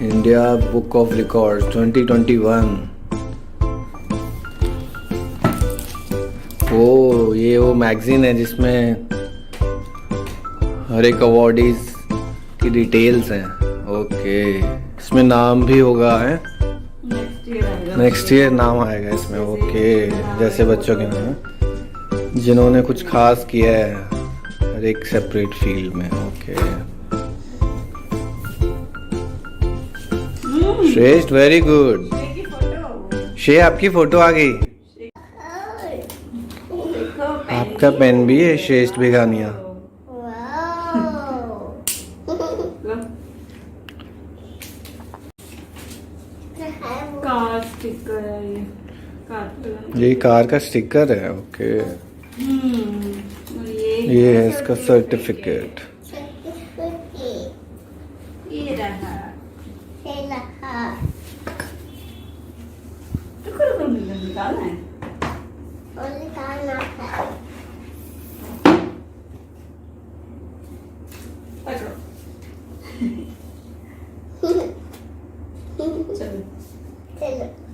India book of record 2021। ये वो magazine है जिसमें हर एक अवॉर्डीज की डिटेल्स हैं। ओके, इसमें नाम भी होगा है, नेक्स्ट ईयर नाम आएगा इसमें। ओके, जैसे बच्चों के नाम जिन्होंने कुछ खास किया है हर एक सेपरेट फील्ड में। ओके श्रेष्ठ, वेरी गुड। शे आपकी फोटो आ गई। आपका पेन भी है श्रेष्ठ भिगानिया। कार स्टिकर है ये कार का स्टिकर है। ओके, ये है इसका सर्टिफिकेट। ये रहा निकालना है। चलो